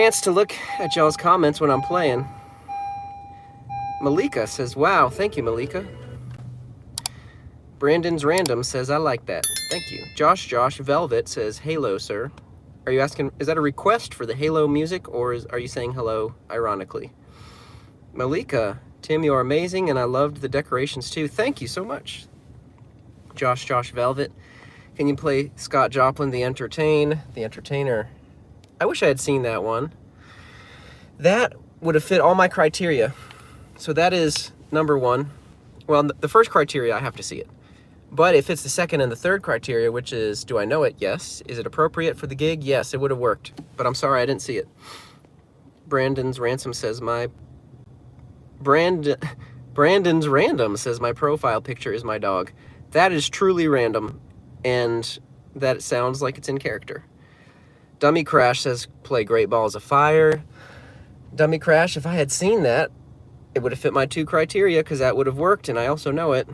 Chance to look at y'all's comments when I'm playing. Malika says, wow, thank you, Malika. Brandon's Random says, I like that. Thank you. Josh Velvet says, Halo, sir. Are you asking, is that a request for the Halo music, or are you saying hello ironically? Malika, Tim, you are amazing, and I loved the decorations too. Thank you so much. Josh Velvet, can you play Scott Joplin, The Entertainer? I wish I had seen that one. That would have fit all my criteria. So that is number one. Well, the first criteria, I have to see it. But if it's the second and the third criteria, which is, do I know it? Yes. Is it appropriate for the gig? Yes, it would have worked. But I'm sorry I didn't see it. Brandon's Ransom says Brandon's Random says my profile picture is my dog. That is truly random, and that sounds like it's in character. Dummy Crash says play Great Balls of Fire. Dummy Crash, if I had seen that, it would have fit my two criteria, because that would have worked, and I also know it.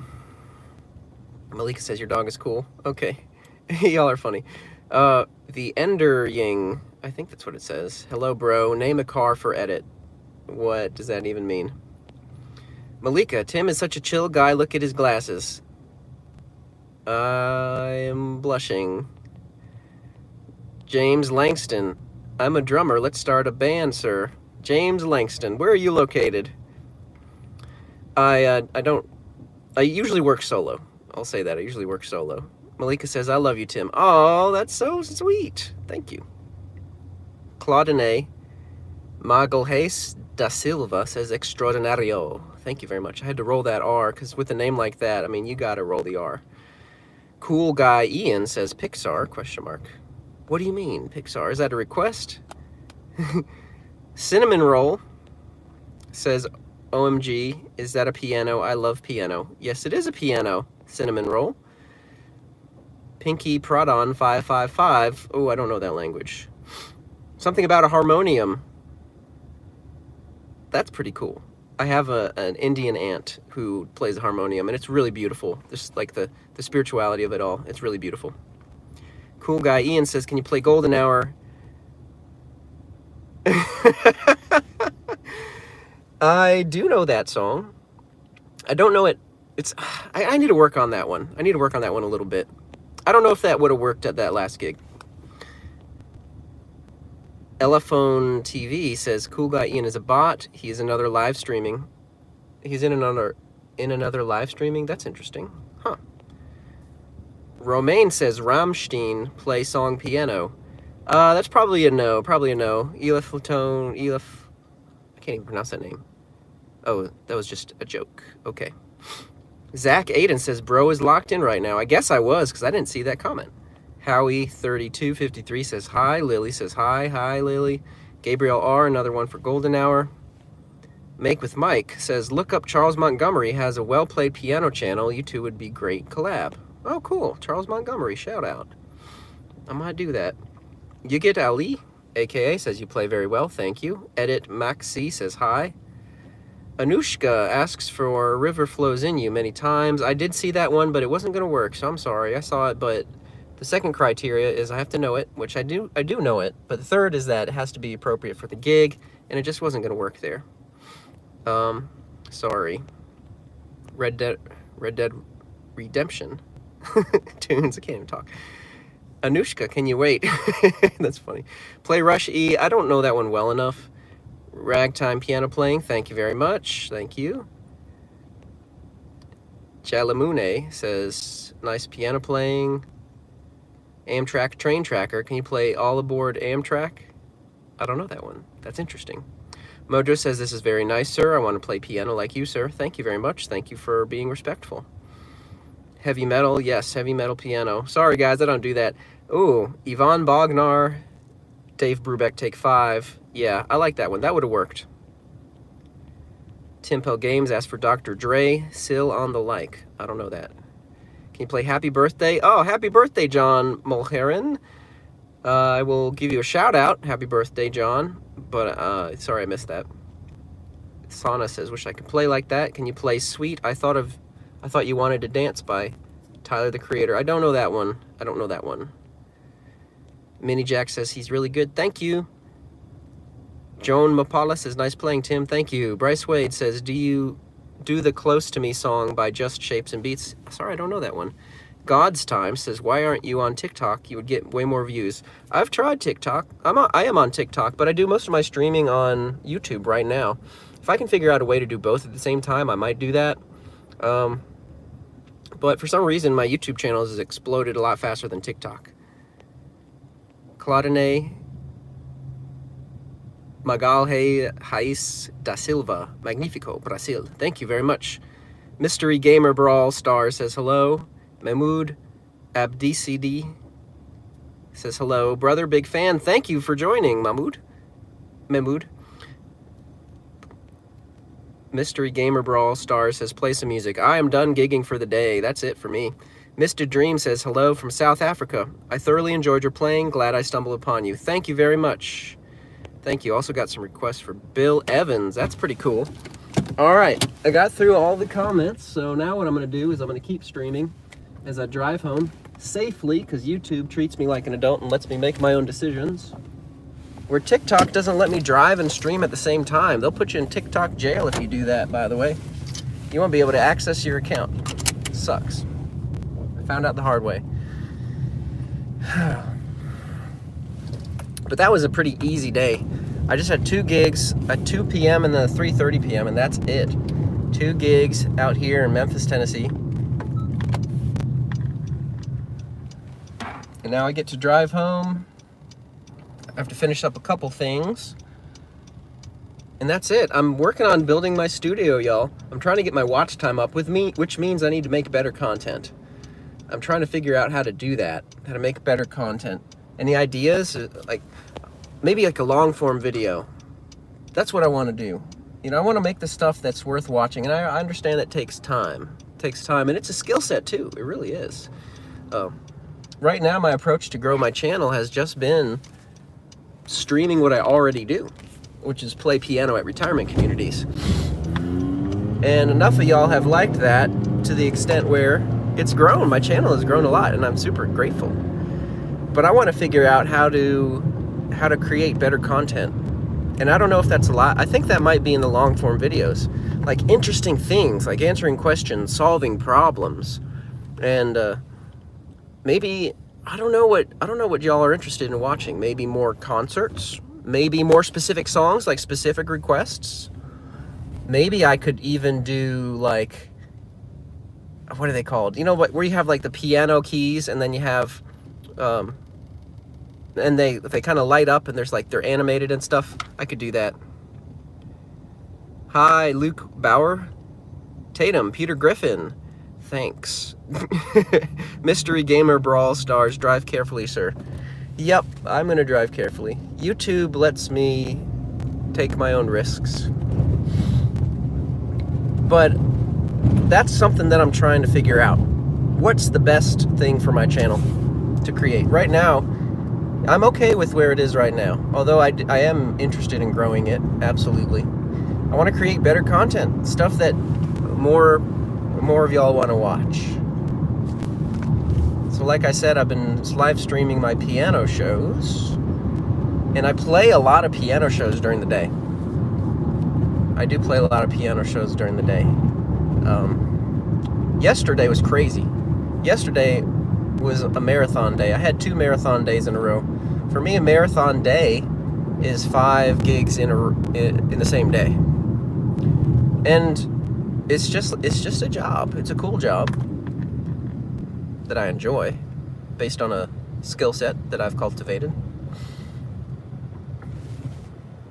Malika says your dog is cool. Okay. Y'all are funny. The Ender Ying, I think that's what it says. Hello, bro. Name a car for edit. What does that even mean? Malika, Tim is such a chill guy. Look at his glasses. I'm blushing. James Langston, I'm a drummer. Let's start a band, sir. James Langston, where are you located? I usually work solo. I'll say that. I usually work solo. Malika says, I love you, Tim. Oh, that's so sweet. Thank you. Claudine Magalhaes da Silva says, extraordinario. Thank you very much. I had to roll that R, because with a name like that, I mean, you got to roll the R. Cool Guy Ian says, Pixar, question mark. What do you mean, Pixar? Is that a request? Cinnamon Roll says, OMG, is that a piano? I love piano. Yes, it is a piano, Cinnamon Roll. Pinky Pradon 555. Oh, I don't know that language. Something about a harmonium. That's pretty cool. I have an Indian aunt who plays a harmonium, and it's really beautiful. Just like the spirituality of it all. It's really beautiful. Cool Guy Ian says, can you play Golden Hour? I do know that song. I don't know it. I need to work on that one. I need to work on that one a little bit. I don't know if that would have worked at that last gig. Elephone TV says, Cool Guy Ian is a bot. He's another live streaming. He's in another live streaming? That's interesting. Huh. Romaine says, Rammstein play song piano. That's probably a no. Probably a no. Elif Latone, I can't even pronounce that name. Oh, that was just a joke. Okay. Zach Aiden says, bro is locked in right now. I guess I was, because I didn't see that comment. Howie3253 says hi. Lily says hi. Hi, Lily. Gabriel R., another one for Golden Hour. Make with Mike says, look up Charles Montgomery has a well-played piano channel. You two would be great collab. Oh, cool. Charles Montgomery, shout out. I might do that. You get Ali, a.k.a. says you play very well. Thank you. Edit Maxi says hi. Anushka asks for River Flows in You many times. I did see that one, but it wasn't going to work, so I'm sorry. I saw it, but the second criteria is I have to know it, which I do know it. But the third is that it has to be appropriate for the gig, and it just wasn't going to work there. Sorry. Red Dead Redemption. Tunes, I can't even talk. Anushka, can you wait? That's funny. Play Rush E. I don't know that one well enough. Ragtime piano playing, thank you very much. Thank you. Chalamune says, nice piano playing. Amtrak Train Tracker, can you play All Aboard Amtrak? I don't know that one. That's interesting. Mojo says, this is very nice, sir. I want to play piano like you, sir. Thank you very much. Thank you for being respectful. Heavy metal, yes, heavy metal piano. Sorry, guys, I don't do that. Ooh, Yvonne Bognar, Dave Brubeck, take 5. Yeah, I like that one. That would have worked. Timpel Games asked for Dr. Dre, Still on the Like. I don't know that. Can you play Happy Birthday? Oh, happy birthday, John Mulheron. I will give you a shout out. Happy birthday, John. But sorry I missed that. Sana says, wish I could play like that. Can you play Sweet? I thought you wanted to dance by Tyler the Creator. I don't know that one. I don't know that one. Mini Jack says he's really good. Thank you. Joan Mapala says, nice playing, Tim. Thank you. Bryce Wade says, do you do the Close to Me song by Just Shapes and Beats? Sorry, I don't know that one. God's Time says, why aren't you on TikTok? You would get way more views. I've tried TikTok. I am on TikTok, but I do most of my streaming on YouTube right now. If I can figure out a way to do both at the same time, I might do that. But for some reason, my YouTube channel has exploded a lot faster than TikTok. Claudine Magalhães Raiz da Silva, Magnifico, Brasil. Thank you very much. Mystery Gamer Brawl Star says hello. Mahmoud Abdicd says hello. Brother, big fan. Thank you for joining, Mahmoud. Mystery Gamer Brawl Star says, play some music. I am done gigging for the day. That's it for me. Mr. Dream says, hello from South Africa. I thoroughly enjoyed your playing. Glad I stumbled upon you. Thank you very much. Thank you. Also got some requests for Bill Evans. That's pretty cool. All right. I got through all the comments. So now what I'm going to do is I'm going to keep streaming as I drive home safely, because YouTube treats me like an adult and lets me make my own decisions. Where TikTok doesn't let me drive and stream at the same time. They'll put you in TikTok jail if you do that, by the way. You won't be able to access your account. Sucks. I found out the hard way. But that was a pretty easy day. I just had 2 gigs at 2 p.m. and then a 3:30 p.m. and that's it. 2 gigs out here in Memphis, Tennessee. And now I get to drive home. I have to finish up a couple things. And that's it. I'm working on building my studio, y'all. I'm trying to get my watch time up with me, which means I need to make better content. I'm trying to figure out how to do that, how to make better content. Any ideas? Like, maybe like a long form video. That's what I want to do. You know, I want to make the stuff that's worth watching, and I understand that takes time. It takes time, and it's a skill set too. It really is. Right now, my approach to grow my channel has just been streaming what I already do, which is play piano at retirement communities. And enough of y'all have liked that to the extent where it's grown. My channel has grown a lot, and I'm super grateful. But I want to figure out how to create better content. And I don't know if that's a lot. I think that might be in the long form videos, like interesting things, like answering questions, solving problems, and maybe I don't know what y'all are interested in watching. Maybe more concerts, maybe more specific songs, like specific requests. Maybe I could even do like, what are they called? You know what, where you have like the piano keys and then you have and they kind of light up and there's like they're animated and stuff. I could do that. Hi, Luke Bauer, Tatum, Peter Griffin. Thanks. Mystery Gamer Brawl Stars, drive carefully, sir. Yep, I'm gonna drive carefully. YouTube lets me take my own risks. But that's something that I'm trying to figure out. What's the best thing for my channel to create? Right now, I'm okay with where it is right now. Although I am interested in growing it, absolutely. I want to create better content, stuff that more of y'all want to watch. So like I said, I've been live streaming my piano shows, and I play a lot of piano shows during the day. I do play a lot of piano shows during the day. Yesterday was crazy. Yesterday was a marathon day. I had 2 marathon days in a row. For me, a marathon day is 5 gigs in the same day. And it's just a job. It's a cool job that I enjoy based on a skill set that I've cultivated.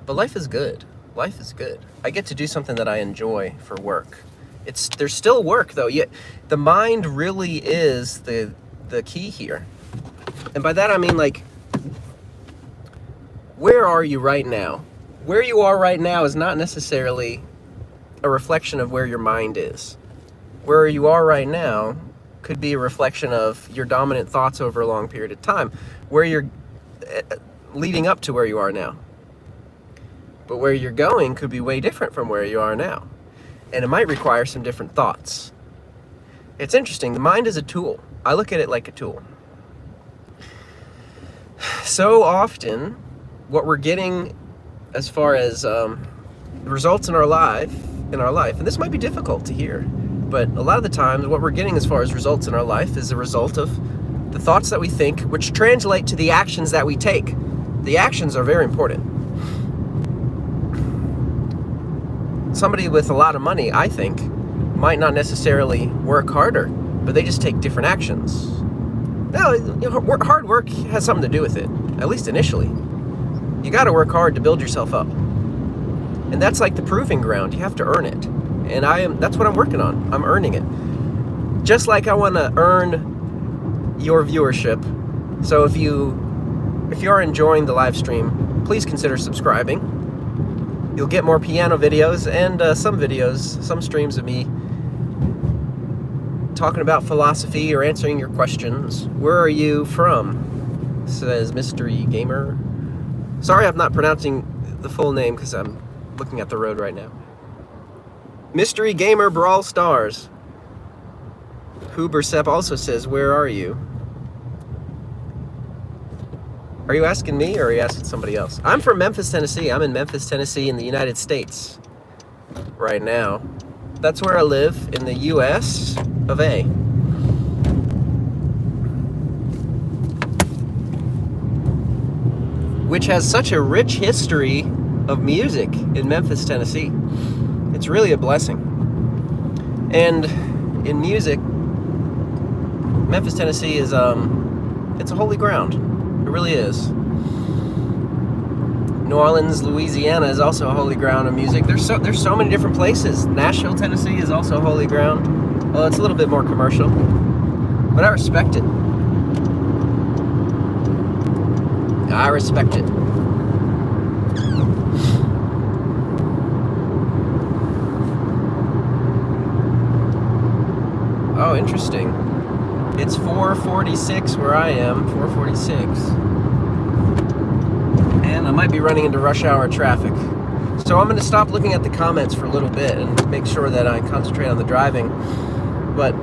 But life is good. Life is good. I get to do something that I enjoy for work. There's still work though. Yet the mind really is the key here. And by that I mean, like, where are you right now? Where you are right now is not necessarily a reflection of where your mind is. Where you are right now could be a reflection of your dominant thoughts over a long period of time, where you're leading up to where you are now. But where you're going could be way different from where you are now. And it might require some different thoughts. It's interesting. The mind is a tool. I look at it like a tool. So often, what we're getting as far as results in our life, and this might be difficult to hear, but a lot of the times what we're getting as far as results in our life is a result of the thoughts that we think, which translate to the actions that we take. The actions are very important. Somebody with a lot of money, I think, might not necessarily work harder, but they just take different actions. Now, hard work has something to do with it, at least initially. You got to work hard to build yourself up. And that's like the proving ground. You have to earn it. And that's what I'm working on. I'm earning it. Just like I want to earn your viewership. So if you are enjoying the live stream, please consider subscribing. You'll get more piano videos and some streams of me talking about philosophy or answering your questions. Where are you from? Says Mystery Gamer. Sorry I'm not pronouncing the full name because I'm looking at the road right now. Mystery Gamer Brawl Stars. Hubersep also says, where are you? Are you asking me or are you asking somebody else? I'm from Memphis, Tennessee. I'm in Memphis, Tennessee in the United States right now. That's where I live in the US of A. Which has such a rich history of music in Memphis, Tennessee. It's really a blessing. And in music, Memphis, Tennessee is it's a holy ground. It really is. New Orleans, Louisiana is also a holy ground of music. There's so many different places. Nashville, Tennessee is also a holy ground. Well, it's a little bit more commercial, but I respect it. I respect it. Oh, interesting. It's 4:46 where I am, 4:46. And I might be running into rush hour traffic. So I'm going to stop looking at the comments for a little bit and make sure that I concentrate on the driving. But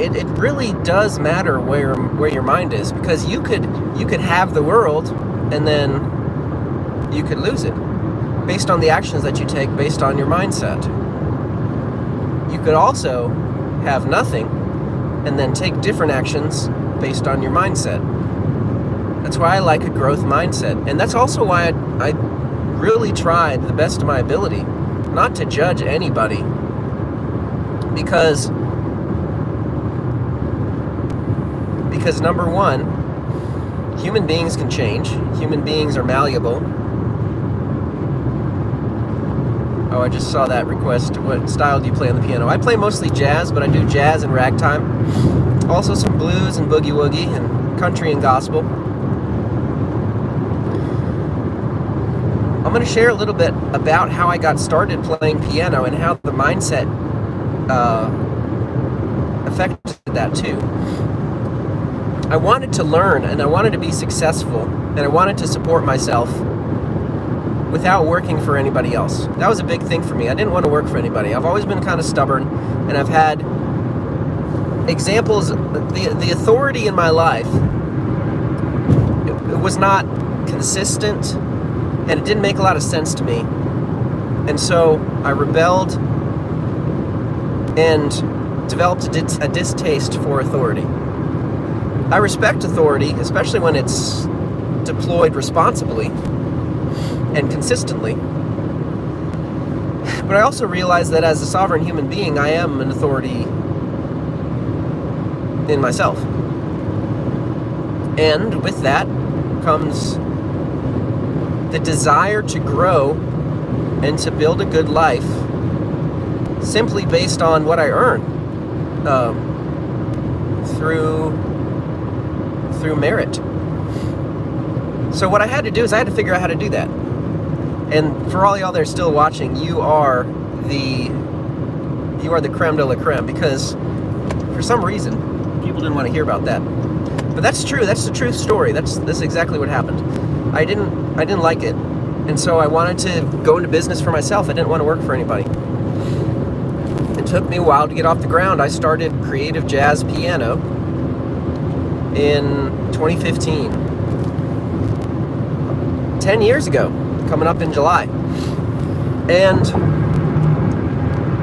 it really does matter where your mind is, because you could have the world and then you could lose it based on the actions that you take, based on your mindset. You could also have nothing and then take different actions based on your mindset. That's why I like a growth mindset. And that's also why I really tried the best of my ability not to judge anybody, because number one, human beings can change. Human beings are malleable. Oh, I just saw that request. What style do you play on the piano? I play mostly jazz, but I do jazz and ragtime. Also some blues and boogie woogie and country and gospel. I'm going to share a little bit about how I got started playing piano and how the mindset affected that too. I wanted to learn and I wanted to be successful and I wanted to support myself without working for anybody else. That was a big thing for me. I didn't want to work for anybody. I've always been kind of stubborn, and I've had examples. The authority in my life, it was not consistent, and it didn't make a lot of sense to me. And so I rebelled and developed a distaste for authority. I respect authority, especially when it's deployed responsibly and consistently. But I also realize that as a sovereign human being, I am an authority in myself. And with that comes the desire to grow and to build a good life simply based on what I earn through merit. So what I had to do is I had to figure out how to do that. And for all y'all that are still watching, you are the creme de la creme, because for some reason people didn't want to hear about that. But that's true. That's the truth story. That's exactly what happened. I didn't like it, and so I wanted to go into business for myself. I didn't want to work for anybody. It took me a while to get off the ground. I started creative jazz piano in 2015. 10 years ago. coming up in July. And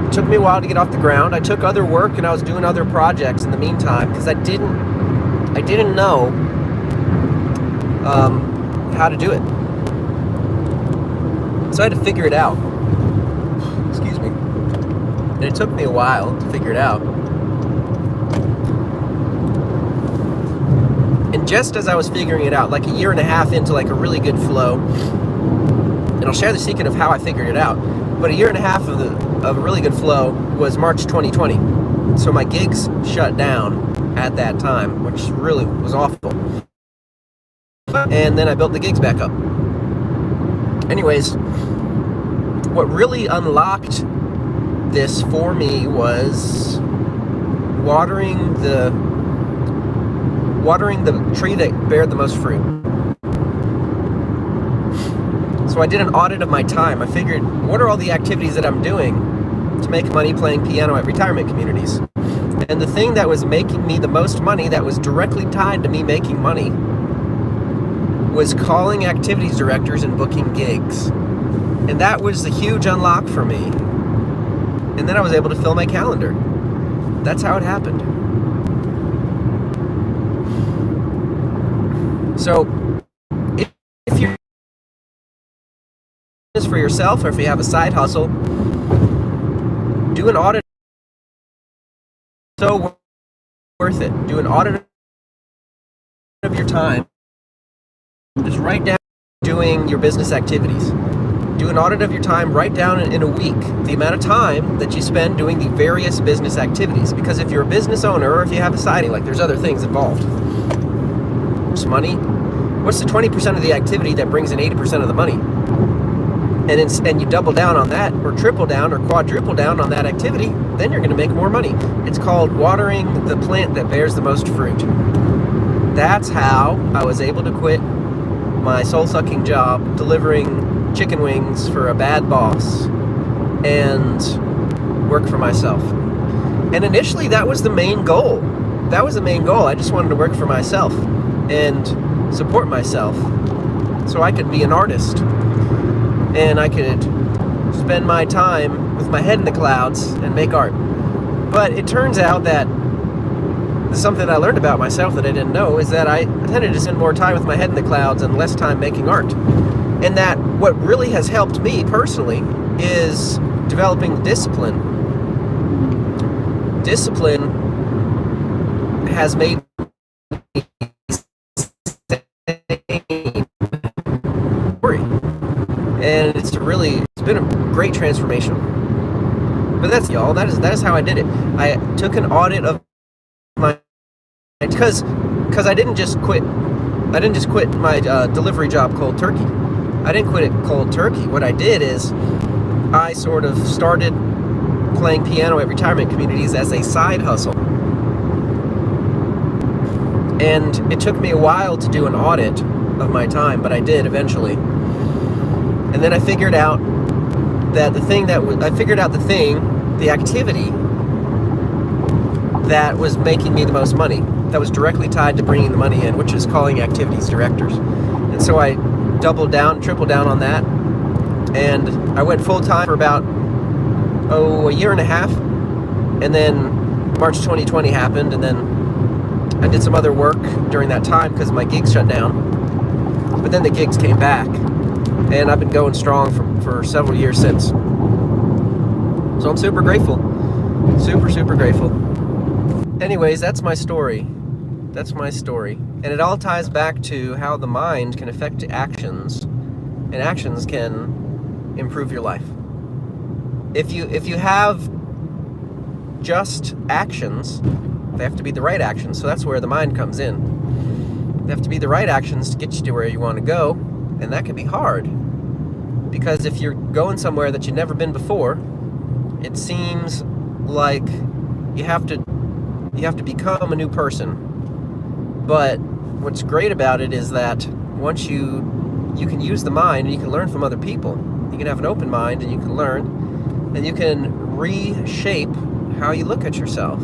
it took me a while to get off the ground. I took other work and I was doing other projects in the meantime because I didn't know how to do it. So I had to figure it out. Excuse me. And it took me a while to figure it out. And just as I was figuring it out, like a year and a half into like a really good flow, and I'll share the secret of how I figured it out, but a year and a half of a really good flow was March 2020. So my gigs shut down at that time, which really was awful. And then I built the gigs back up. Anyways, what really unlocked this for me was watering the tree that bared the most fruit. So I did an audit of my time. I figured, what are all the activities that I'm doing to make money playing piano at retirement communities? And the thing that was making me the most money, that was directly tied to me making money, was calling activities directors and booking gigs. And that was the huge unlock for me. And then I was able to fill my calendar. That's how it happened. So, if you're this for yourself, or if you have a side hustle, do an audit. So worth it. Do an audit of your time. Just write down doing your business activities. Do an audit of your time. Write down in a week the amount of time that you spend doing the various business activities. Because if you're a business owner, or if you have a sidey, like there's other things involved. There's money. What's the 20% of the activity that brings in 80% of the money? And you double down on that, or triple down, or quadruple down on that activity, then you're going to make more money. It's called watering the plant that bears the most fruit. That's how I was able to quit my soul-sucking job delivering chicken wings for a bad boss and work for myself. And initially that was the main goal. That was the main goal. I just wanted to work for myself and support myself so I could be an artist and I could spend my time with my head in the clouds and make art. But it turns out that something I learned about myself that I didn't know is that I tended to spend more time with my head in the clouds and less time making art. And that what really has helped me personally is developing discipline. Discipline has made me and it's been a great transformation. But that's y'all. That is how I did it. I took an audit of my, because I didn't just quit my delivery job cold turkey. I didn't quit it cold turkey. What I did is I sort of started playing piano at retirement communities as a side hustle. And it took me a while to do an audit of my time, but I did eventually. And then I figured out that the activity that was making me the most money, that was directly tied to bringing the money in, which is calling activities directors. And so I doubled down, tripled down on that, and I went full-time for about, a year and a half, and then March 2020 happened, and then I did some other work during that time because my gigs shut down, but then the gigs came back, and I've been going strong for several years since. So I'm super grateful. Super grateful. Anyways, that's my story. And it all ties back to how the mind can affect actions, and actions can improve your life. If you have just actions, they have to be the right actions. So that's where the mind comes in. They have to be the right actions to get you to where you want to go, and that can be hard. Because if you're going somewhere that you've never been before, it seems like you have to become a new person. But what's great about it is that once you can use the mind and you can learn from other people. You can have an open mind and you can learn, and you can reshape how you look at yourself.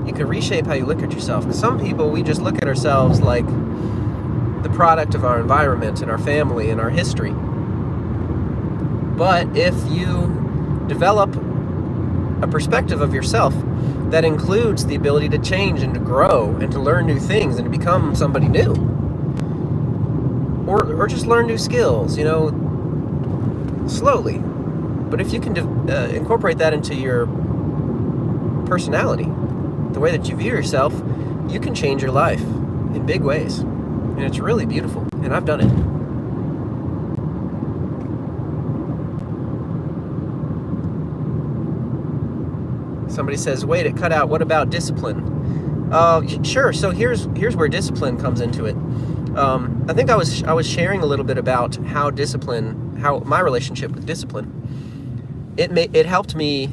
You can reshape how you look at yourself. Some people, we just look at ourselves like the product of our environment and our family and our history. But if you develop a perspective of yourself that includes the ability to change and to grow and to learn new things and to become somebody new, or just learn new skills, slowly. But if you can incorporate that into your personality, the way that you view yourself, you can change your life in big ways. And it's really beautiful. And I've done it. Somebody says, wait, it cut out. What about discipline? Sure. So here's where discipline comes into it. I think I was sharing a little bit about how my relationship with discipline, it helped me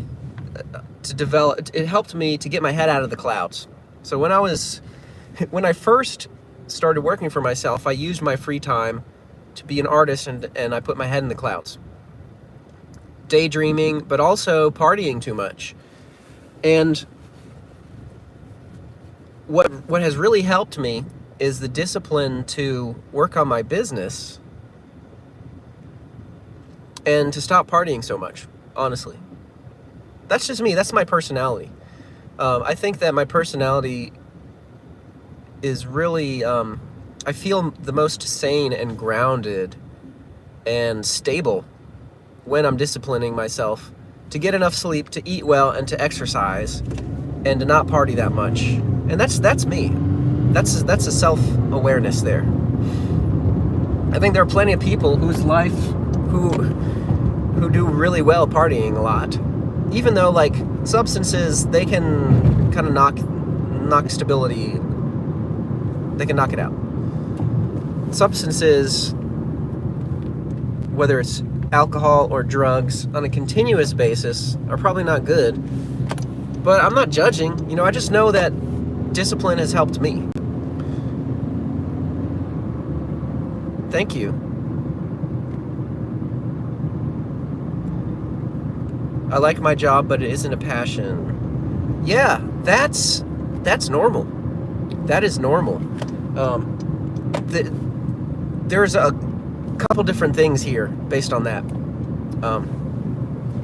to develop. It helped me to get my head out of the clouds. So when I first started working for myself, I used my free time to be an artist, and I put my head in the clouds, daydreaming, but also partying too much. And what has really helped me is the discipline to work on my business and to stop partying so much, honestly. That's just me. That's my personality. I think that my personality is really, I feel the most sane and grounded and stable when I'm disciplining myself to get enough sleep, to eat well, and to exercise, and to not party that much. And that's me. That's a self-awareness there. I think there are plenty of people whose life who do really well partying a lot. Even though, like, substances, they can kind of knock stability. They can knock it out. Substances, whether it's alcohol or drugs, on a continuous basis, are probably not good. But I'm not judging. I just know that discipline has helped me. Thank you. I like my job, but it isn't a passion. Yeah, that's normal. That is normal. There's a couple different things here based on that.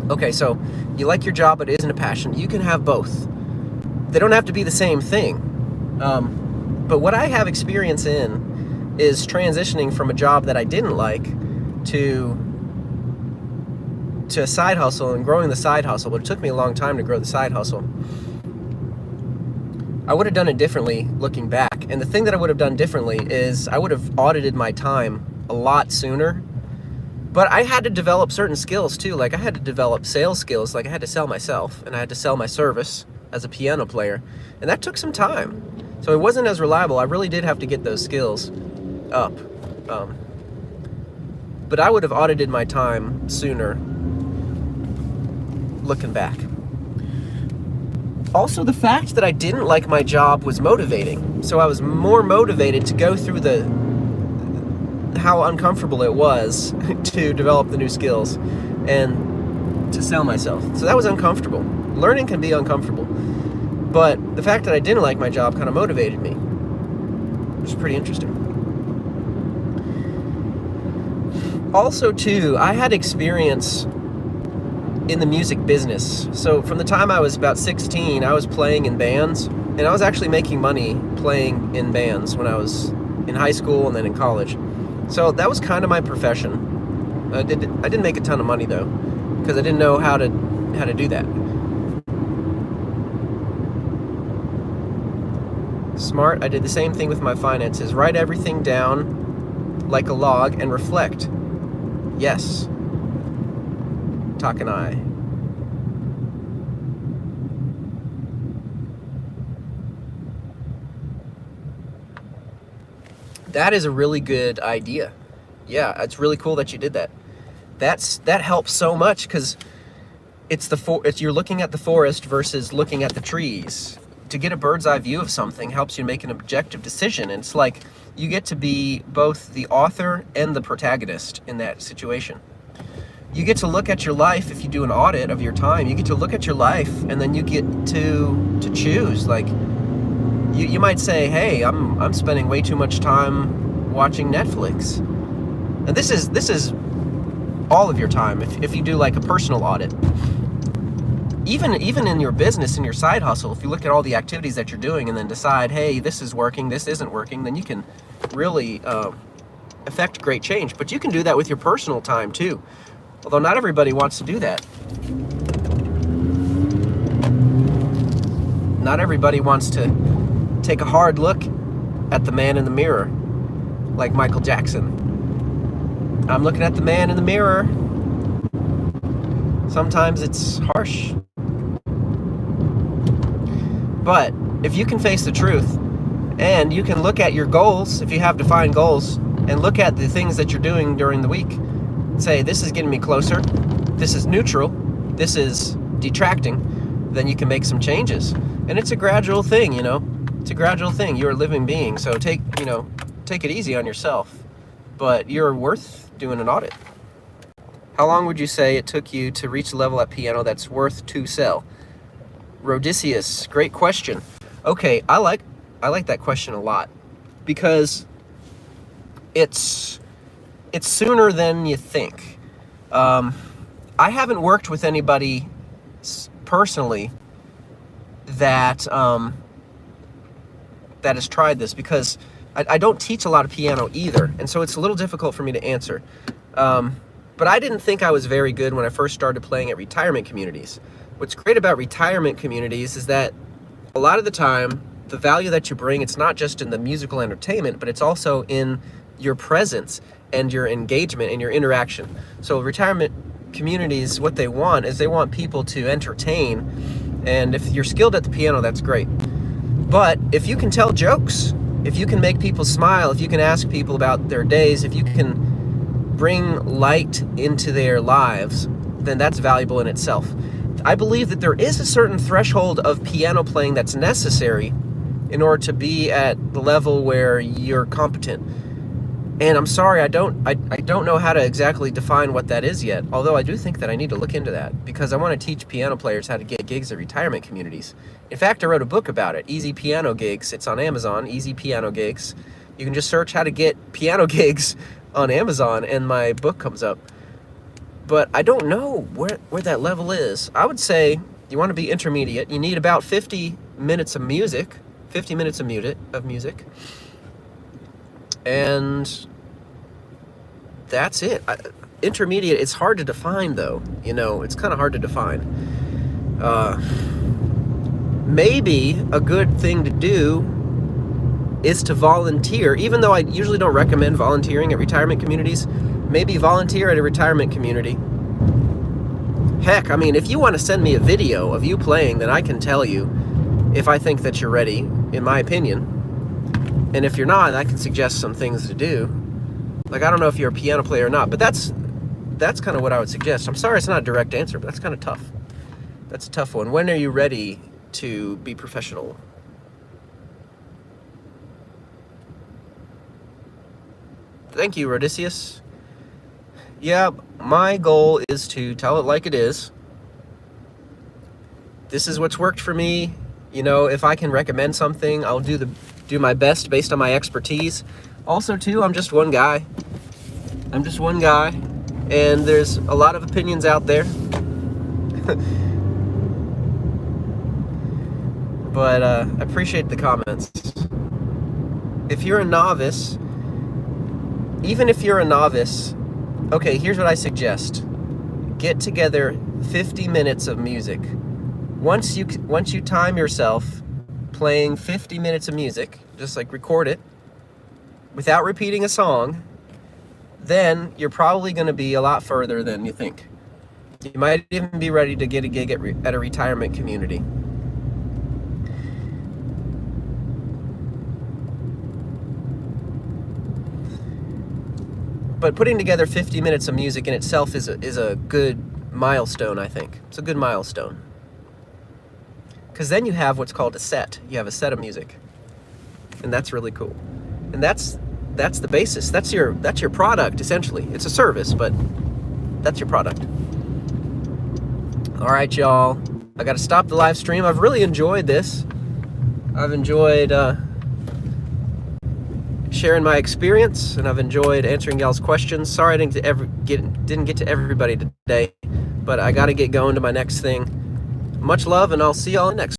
Okay, so you like your job, but it isn't a passion. You can have both. They don't have to be the same thing. But what I have experience in is transitioning from a job that I didn't like to a side hustle and growing the side hustle. But it took me a long time to grow the side hustle. I would have done it differently looking back. And the thing that I would have done differently is I would have audited my time a lot sooner. But I had to develop certain skills too. Like, I had to develop sales skills. Like, I had to sell myself, and I had to sell my service as a piano player. And that took some time. So it wasn't as reliable. I really did have to get those skills up. But I would have audited my time sooner looking back. Also, the fact that I didn't like my job was motivating. So I was more motivated to go through how uncomfortable it was to develop the new skills and to sell myself. So that was uncomfortable. Learning can be uncomfortable. But the fact that I didn't like my job kind of motivated me, which is pretty interesting. Also, too, I had experience in the music business. So from the time I was about 16, I was playing in bands, and I was actually making money playing in bands when I was in high school and then in college. So that was kind of my profession. I didn't make a ton of money though, because I didn't know how to do that. Smart. I did the same thing with my finances. Write everything down like a log and reflect. Yes. Takanai. That is a really good idea. Yeah, it's really cool that you did that. That helps so much, because you're looking at the forest versus looking at the trees. To get a bird's eye view of something helps you make an objective decision. And it's like you get to be both the author and the protagonist in that situation. You get to look at your life. If you do an audit of your time, you get to look at your life, and then you get to choose. Like, you might say, hey, I'm spending way too much time watching Netflix. And this is all of your time. If you do like a personal audit, even in your business, in your side hustle, if you look at all the activities that you're doing and then decide, hey, this is working, this isn't working, then you can really affect great change. But you can do that with your personal time too, although not everybody wants to do that. Not everybody wants to take a hard look at the man in the mirror, like Michael Jackson. I'm looking at the man in the mirror. Sometimes it's harsh. But if you can face the truth, and you can look at your goals, if you have defined goals, and look at the things that you're doing during the week, say, this is getting me closer, this is neutral, this is detracting, then you can make some changes. And it's a gradual thing, you know. It's a gradual thing. You're a living being, so take it easy on yourself. But you're worth doing an audit. How long would you say it took you to reach a level at piano that's worth to sell? Rodicius, great question. Okay, I like that question a lot, because it's sooner than you think. I haven't worked with anybody personally that has tried this, because I don't teach a lot of piano either, and so it's a little difficult for me to answer. But I didn't think I was very good when I first started playing at retirement communities. What's great about retirement communities is that a lot of the time, the value that you bring, it's not just in the musical entertainment, but it's also in your presence and your engagement and your interaction. So retirement communities, what they want is they want people to entertain, and if you're skilled at the piano, that's great. But if you can tell jokes, if you can make people smile, if you can ask people about their days, if you can bring light into their lives, then that's valuable in itself. I believe that there is a certain threshold of piano playing that's necessary in order to be at the level where you're competent. And I'm sorry, I don't know how to exactly define what that is yet, although I do think that I need to look into that, because I want to teach piano players how to get gigs at retirement communities. In fact, I wrote a book about it, Easy Piano Gigs. It's on Amazon, Easy Piano Gigs. You can just search how to get piano gigs on Amazon, and my book comes up. But I don't know where that level is. I would say you want to be intermediate. You need about 50 minutes of music, 50 minutes of music. And that's it. Intermediate, it's hard to define though. You know, it's kind of hard to define. Maybe a good thing to do is to volunteer, even though I usually don't recommend volunteering at retirement communities. Maybe volunteer at a retirement community. Heck, I mean, if you want to send me a video of you playing, then I can tell you if I think that you're ready, in my opinion. And if you're not, I can suggest some things to do. Like, I don't know if you're a piano player or not, but that's kind of what I would suggest. I'm sorry it's not a direct answer, but that's kind of tough. That's a tough one. When are you ready to be professional? Thank you, Rodicius. Yeah, my goal is to tell it like it is. This is what's worked for me. You know, if I can recommend something, I'll do my best based on my expertise. Also, too, I'm just one guy. And there's a lot of opinions out there. But I appreciate the comments. If you're a novice, even if you're a novice, okay, here's what I suggest. Get together 50 minutes of music. Once you time yourself playing 50 minutes of music, just like record it, without repeating a song, then you're probably going to be a lot further than you think. You might even be ready to get a gig at a retirement community. But putting together 50 minutes of music in itself is a good milestone, I think. It's a good milestone. Because then you have what's called a set. You have a set of music. And that's really cool. And that's the basis. That's your product, essentially. It's a service, but that's your product. All right, y'all. I got to stop the live stream. I've really enjoyed this. I've enjoyed sharing my experience, and I've enjoyed answering y'all's questions. Sorry I didn't get to everybody today, but I got to get going to my next thing. Much love, and I'll see y'all in the next one.